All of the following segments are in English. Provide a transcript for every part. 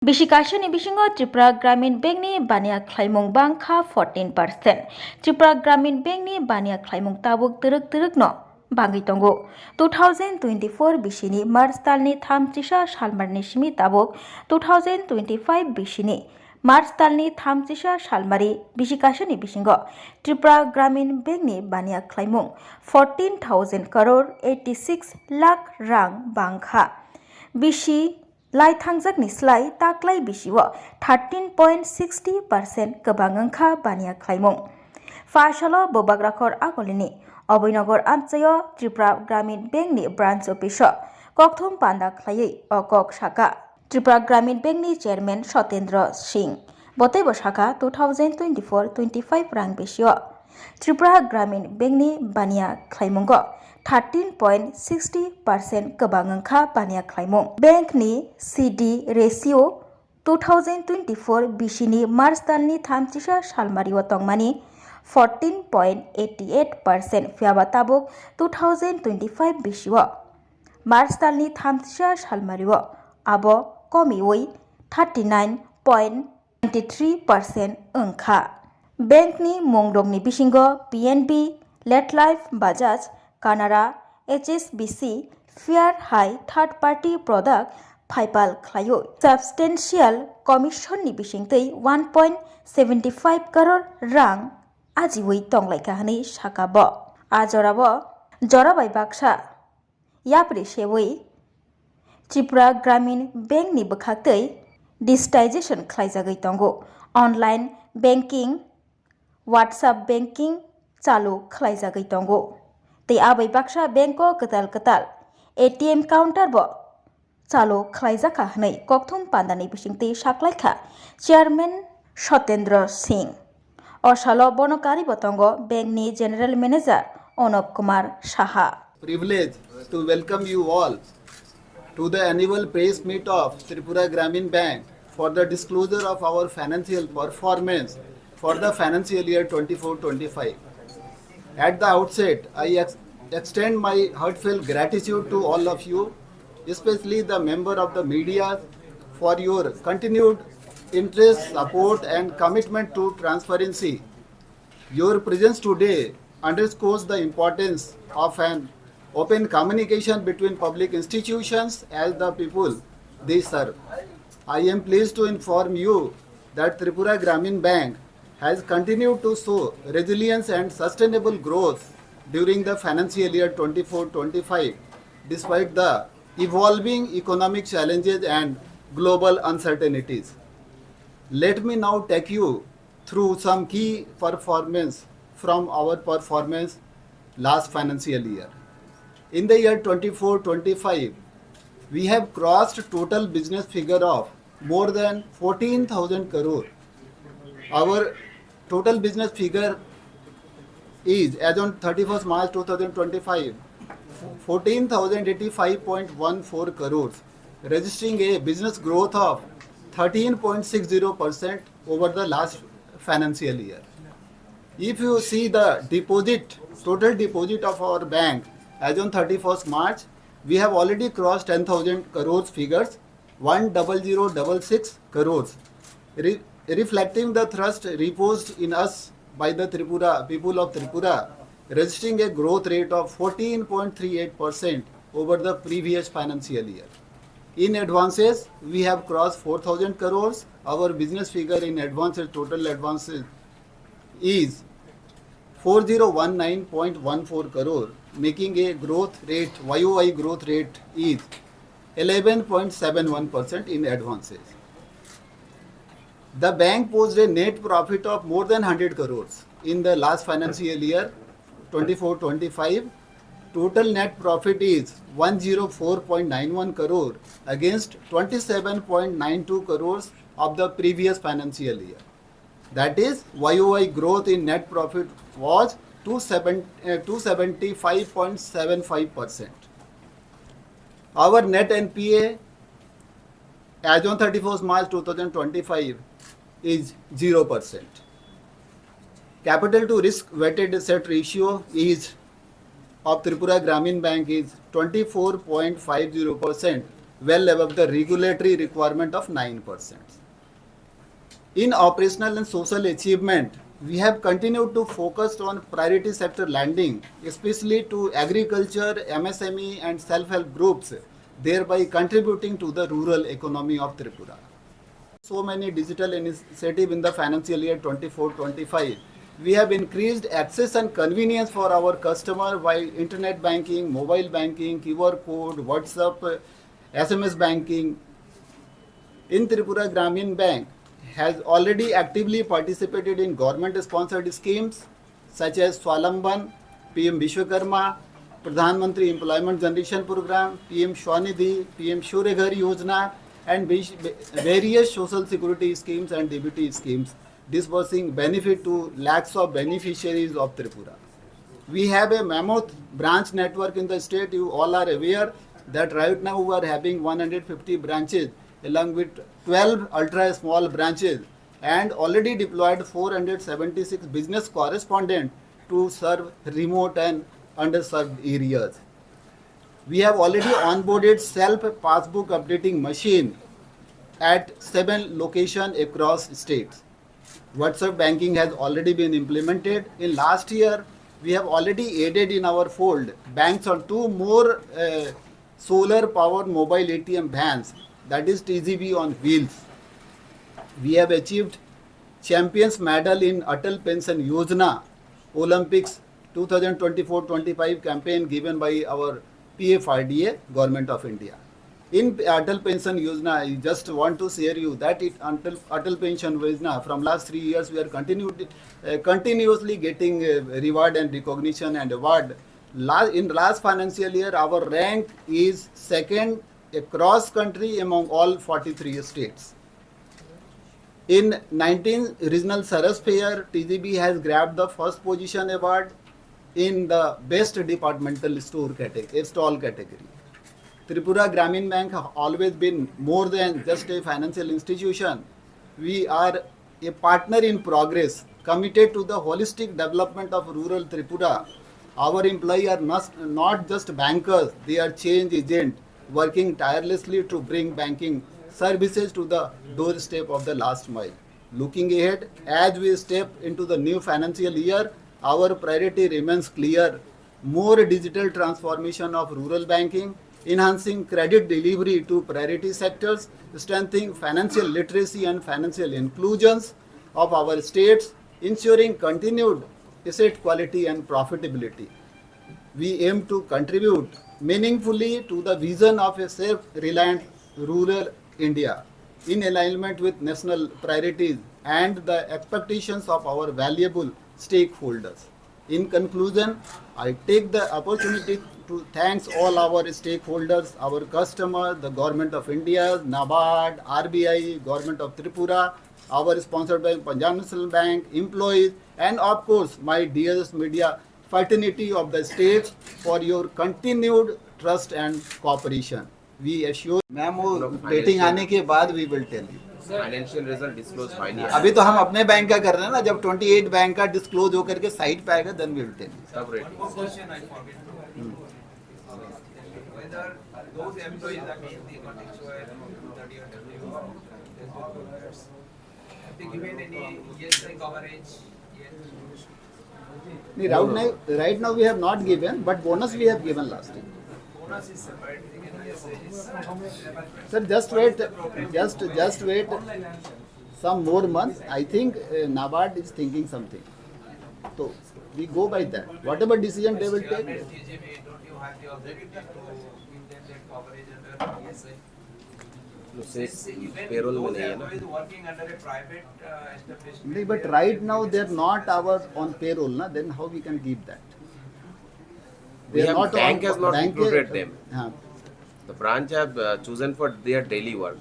Bishikashani Bishingo Tripura Gramin Bengni Bania Klaimung Bangka 14%. Tripura Gramin Bengni Bania Klaimung Tabuk Turuk no Bangi Tongo 2024 Bishini Mars Talni Tham Chisha Shalmarni Shimi Tabuk 2025 Bishini Mars Talni Tham Chisha Shalmari Bishikashani Bishingo Tripura Gramin Bengni Bania Klaimung 14,000 crore 86 lakh rang Bangka Bishi Lai thangjak ni slai taklai bisiwo 13.60% kebang angka bania klaimung. Fasalo bobagrakor agolini Obinogor Antsayo Tripura Gramin Bank ni branch office kokthum panda khlai okok shaka Tripura Gramin Bank ni chairman Sotendra Singh botebo shaka 2024-25 rang bisiwo Tripura Gramin Bank ni bania klaimungo 13.60% kebang angka bania klaimung. Bank ni CD ratio 2024 bisini Mars talni thamchisa salmari watongmani 14.88% fiaba tabuk 2025 bisiwo Mars talni thamchisa salmariwo abo komiwoi 39.93% angka. Bank ni mongdongni bisingo PNB, Let Life, Bajaj, Canara, HSBC, Fair High Third Party Product, Paypal Klayo, Substantial Commission ni bisingtei 1.75 crore rang ajiwei tonglai kahani sakabo. Ajorabo Jorabai Baksa Yapri Shewei Tripura Gramin Bank ni bukhaktei digitization khlaijagai tongo. Online banking, WhatsApp banking चालू खलाइजागै tongo. Tei abai baksa banko ketal ATM counter bo चालू खलाइजाखा hनै kokthum pandani bisingtei saklaikha chairman Sotendra Singh. Osalo bonokari botongo bank ni general manager Onop Kumar Saha. Privilege to welcome you all to the annual press meet of Tripura Gramin Bank for the disclosure of our financial performance for the financial year 24-25. At the outset, I extend my heartfelt gratitude to all of you, especially the member of the media, for your continued interest, support and commitment to transparency. Your presence today underscores the importance of an open communication between public institutions and the people they serve. I am pleased to inform you that Tripura Gramin Bank has continued to show resilience and sustainable growth during the financial year 24-25 despite the evolving economic challenges and global uncertainties. Let me now take you through some key performance from our performance last financial year. In the year 24-25, we have crossed total business figure of more than 14,000 crore. Our total business figure is, as on 31st March 2025, 14,085.14 crores, registering a business growth of 13.60% over the last financial year. If you see the total deposit of our bank as on 31st March, we have already crossed 10,000 crores figures, 10066 crores, reflecting the trust reposed in us by the people of Tripura, registering a growth rate of 14.38% over the previous financial year. In advances, we have crossed 4,000 crores. Our business figure in advances, total advances is 4019.14 crore, making a growth rate, YOY growth rate is 11.71% in advances. The bank posted a net profit of more than 100 crores in the last financial year 24-25. Total net profit is 104.91 crore against 27.92 crores of the previous financial year. That is, YOY growth in net profit was 275.75%. Our net NPA as on 31st March 2025 is 0%. Capital to risk weighted asset ratio is of Tripura Gramin Bank is 24.50%, well above the regulatory requirement of 9%. In operational and social achievement, we have continued to focus on priority sector lending, especially to agriculture, MSME and self-help groups, thereby contributing to the rural economy of Tripura. So many digital initiatives in the financial year 24-25. We have increased access and convenience for our customer via internet banking, mobile banking, QR code, WhatsApp, SMS banking. In Tripura Gramin Bank has already actively participated in government-sponsored schemes such as Swalamban, PM Vishwakarma, Pradhan Mantri Employment Generation Program, PM Shwanidhi, PM Surya Ghar Yojana, and various social security schemes and DBT schemes, disbursing benefit to lakhs of beneficiaries of Tripura. We have a mammoth branch network in the state. You all are aware that right now we are having 150 branches along with 12 ultra small branches and already deployed 476 business correspondents to serve remote and underserved areas. We have already onboarded self passbook updating machine at 7 locations across states. WhatsApp banking has already been implemented. In last year, we have already added in our fold banks on 2 more solar powered mobile ATM vans, that is TGV on wheels. We have achieved Champions Medal in Atal Pension Yojana Olympics 2024-25 campaign given by our PFRDA, Government of India. In Atal Pension Yojana, I just want to share you that Atal Pension Yojana, from last 3 years, we are continuously getting reward and recognition and award. In last financial year, our rank is second across country among all 43 states. In 19 regional Saras Fair, TGB has grabbed the first position award in the best departmental stall category. Tripura Gramin Bank have always been more than just a financial institution. We are a partner in progress, committed to the holistic development of rural Tripura. Our employees are not just bankers, they are change agents working tirelessly to bring banking services to the doorstep of the last mile. Looking ahead, as we step into the new financial year, our priority remains clear: more digital transformation of rural banking, enhancing credit delivery to priority sectors, strengthening financial literacy and financial inclusions of our states, ensuring continued asset quality and profitability. We aim to contribute meaningfully to the vision of a self-reliant rural India in alignment with national priorities and the expectations of our valuable stakeholders. In conclusion, I take the opportunity to thank all our stakeholders, our customers, the Government of India, NABARD, RBI, Government of Tripura, our sponsored by Punjab National Bank, employees, and of course my dearest media fraternity of the states for your continued trust and cooperation. We assure, ma'am वो rating आने के बाद we will tell you. Financial result disclose finally अभी तो हम अपने bank का कर रहे हैं ना, जब 28 बैंक का डिस्क्लोज होकर के साइट पे आएगा then we will tell you. सब rating Question I forget. Whether those employees that mean the contextual 30 or W, have they given any ESI coverage yet? Right now we have not given, but bonus we have given last year. Bonus is separate. ESI is separate. Sir, just wait some more months. I think NABARD is thinking something. So we go by that. Whatever decision they will take. TGB, don't you have the objective to give them that coverage under ESI? से Even payroll में those नहीं है ना. employees working under a private establishment. No, but right now they are not our on payroll, na? Then how we can give that? We They are have not bank has not bank included them. हाँ. The branch have chosen for their daily work.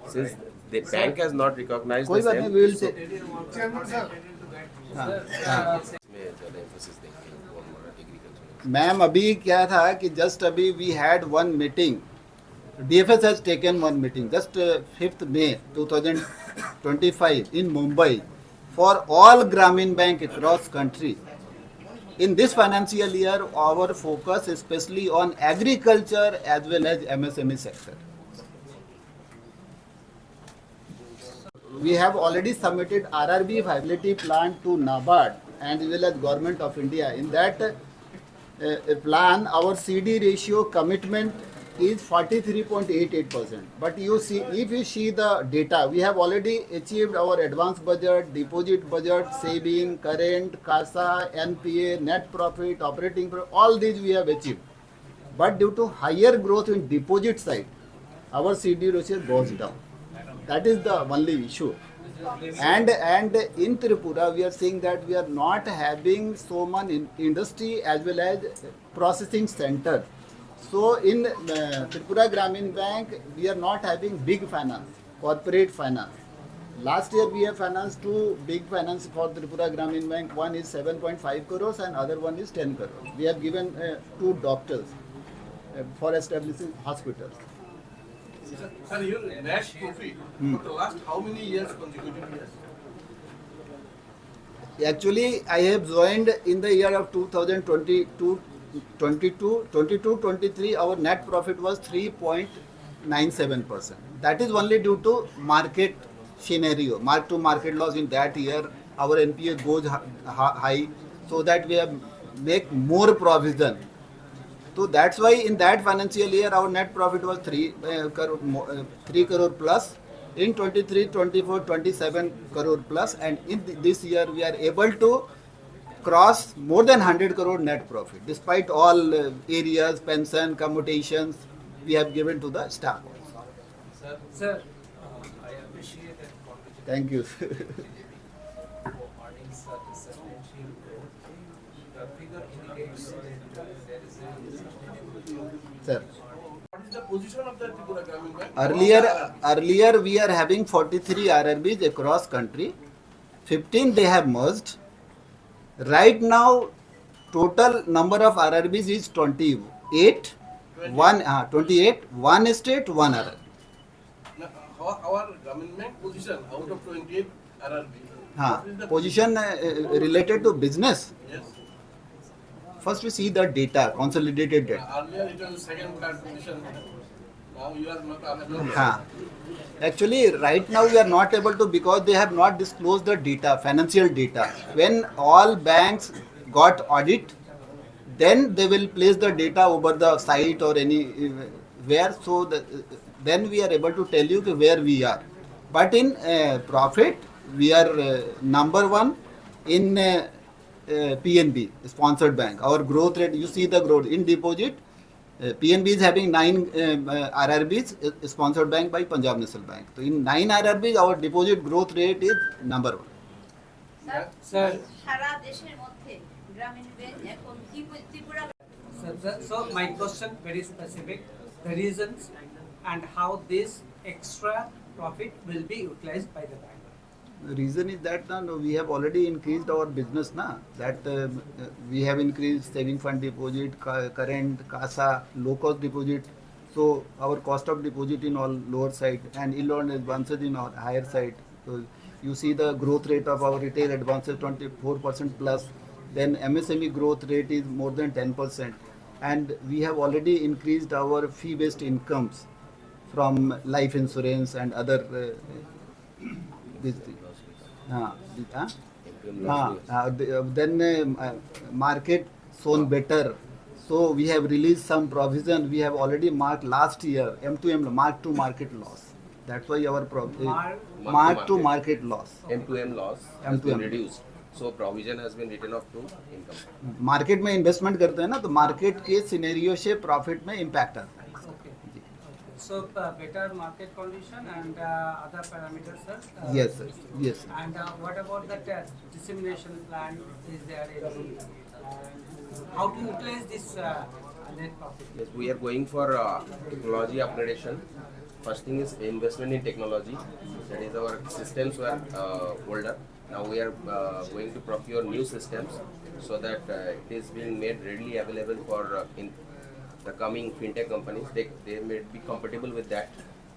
Since the bank has not recognized कोई the बात same, नहीं, we will so say. They didn't work. हाँ, हाँ. इसमें ज़्यादा emphasis देंगे on agriculture. Ma'am अभी क्या था कि जस्ट अभी we had one meeting. DFS has taken one meeting just 5th May 2025 in Mumbai for all Gramin Bank across country. In this financial year, our focus is especially on agriculture as well as MSME sector. We have already submitted RRB viability plan to NABARD and as well as Government of India. In that plan, our CD ratio commitment is 43.88%. But you see, if you see the data, we have already achieved our advance budget, deposit budget, saving, current, CASA, NPA, net profit, operating profit, all these we have achieved. But due to higher growth in deposit side, our CD ratio goes down. That is the only issue. And in Tripura, we are seeing that we are not having so much in industry as well as processing center. So in Tripura Gramin Bank, we are not having big finance, corporate finance. Last year we have financed two big finance for Tripura Gramin Bank. One is 7.5 crores and other one is 10 crores. We have given two doctors for establishing hospitals. Sir, your net profit for the last how many years consecutive years? Actually, I have joined in the year of 2022, 23, our net profit was 3.97%. That is only due to market scenario, mark to market loss in that year. Our NPA goes high, so that we have make more provision. So that's why in that financial year our net profit was 3 crore plus. In 23, 24, 27 crore plus, and in this year we are able to cross more than 100 crore net profit despite all areas, pension, commutations we have given to the staff. Sir, I appreciate and congratulate Thank you. for earning such a substantial growth. The figure indicates that there is a sustainable growth. Sir, What is the position of the Tripura Gramin Bank? earlier we are having 43 RRBs across country. 15 they have merged. Right now, total number of RRBs is 28. 28. One state, one RRB. Now, our Gramin Bank position out of 28 RRB. What is the Position related to business. Yes. First we see the data, consolidated data. Earlier it was second third position. Now you are not available. Actually, right now we are not able to because they have not disclosed the data, financial data. When all banks got audit, then they will place the data over the site or anywhere. So then we are able to tell you where we are. But in profit, we are number one in PNB, sponsored bank. Our growth rate, you see the growth in deposit. PNB is having 9 RRBs sponsored bank by Punjab National Bank. So in 9 RRBs, our deposit growth rate is number one. Sir সারা দেশের মধ্যে Grameen bank এখন Tripura So my question very specific, the reasons and how this extra profit will be utilized by the bank. The reason is that we have already increased our business that we have increased saving fund deposit, current, CASA, low cost deposit. So our cost of deposit in all lower side and yield on advances in our higher side. So you see the growth rate of our retail advances 24% plus. Then MSME growth rate is more than 10%. And we have already increased our fee-based incomes from life insurance and other this thing. Then market shown better. So we have released some provision. We have already marked last year M2M mark to market loss. That's why our mark to market loss. M2M loss has M2M. been reduced. So provision has been written off to income. Market में investment करते हैं ना तो market के scenario से profit में impact आता है. Okay. So better market condition and other parameters, sir. Yes, sir. Yes, sir. And what about that dissemination plan? Is there any? How to utilize this net profit? Yes, we are going for technology upgradation. First thing is investment in technology. That is our systems were older. Now we are going to procure new systems so that it is being made readily available for in the coming fintech companies. They may be compatible with that.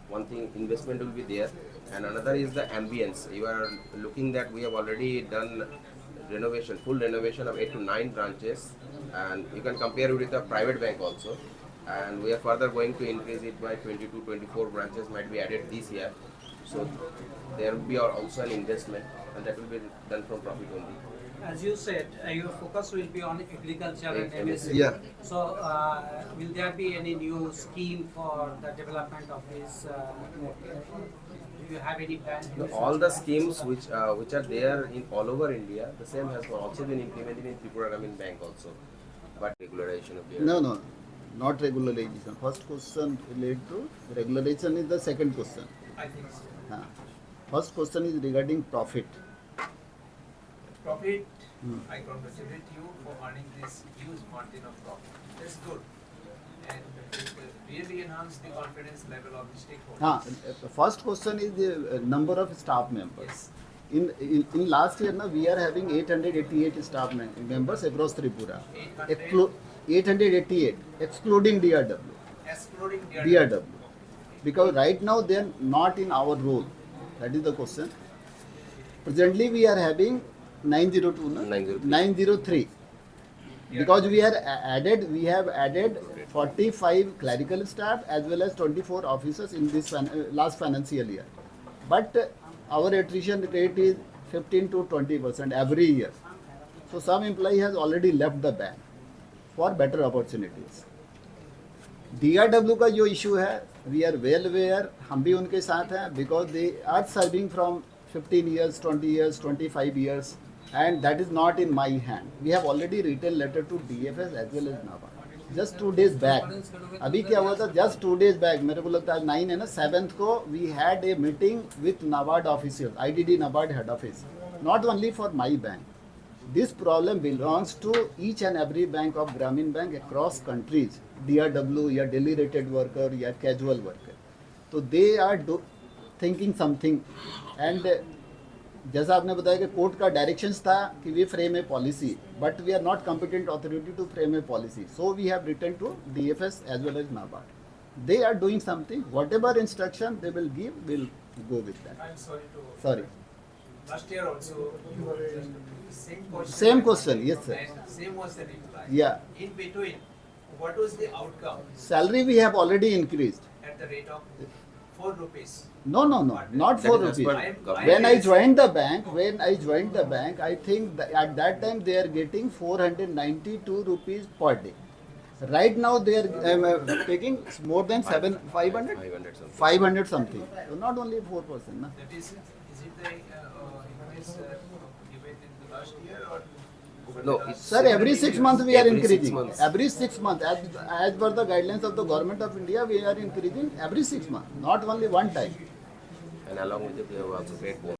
One thing, investment will be there, and another is the ambience. You are looking that we have already done renovation, full renovation of 8 to 9 branches, and you can compare it with a private bank also. And we are further going to increase it by 20 to 24 branches might be added this year. So there will be also an investment, and that will be done from profit only. As you said, your focus will be on agriculture and MSME. Yeah. So, will there be any new scheme for the development of this? Do you have any plan? All the schemes which are there in all over India, the same has also been implemented in Tripura Gramin Bank also. But regularization of the No, not regularization. First question related to regularization is the second question. I think so. First question is regarding profit. Profit, I congratulate you for earning this huge margin of profit. That's good. And it will really enhance the confidence level of the stakeholders. First question is the number of staff members. Yes. In last year, we are having 888 staff members across Tripura. 888, excluding DRW. Excluding DRW. Because right now they are not in our role. That is the question. Presently we are having 902, no? 903. Because we have added 45 clerical staff as well as 24 officers in this last financial year. But our attrition rate is 15 to 20% every year. So some employee has already left the bank for better opportunities. DRW का जो issue है, we are well aware, हम भी उनके साथ हैं, because they are serving from 15 years, 20 years, 25 years, and that is not in my hand. We have already written letter to DFS as well as NABARD. Just 2 days back, अभी क्या हुआ था? Just 2 days back, मेरे को लगता है 9 है ना, 7th को we had a meeting with NABARD officials, IDD NABARD head office, not only for my bank. This problem belongs to each and every bank of Gramin Bank across countries, DRW या daily rated worker या casual worker. तो they are thinking something, and जैसा आपने बताया कि court का directions था कि we frame a policy, but we are not competent authority to frame a policy, so we have written to DFS as well as NABARD. They are doing something, whatever instruction they will give, we'll go with that. I'm sorry to. Sorry. Last year also, you were same question. Same question, yes sir. And same was the reply. Yeah. In between, what was the outcome Salary we have already increased. at the rate of 4 rupees? No, not That 4 is as rupees. per When I joined the bank, I think that at that time they are getting 492 rupees per day. Right now they are taking more than 500 something. 500 something. So not only 4%. Na? That is it the increase given in the last year or? No, it's Sir, every 6 months we are every 6 increasing. months. Every 6 months, as per the guidelines of the government of India, we are increasing every 6 months, not only one time. And along with it, we have also paid bonus.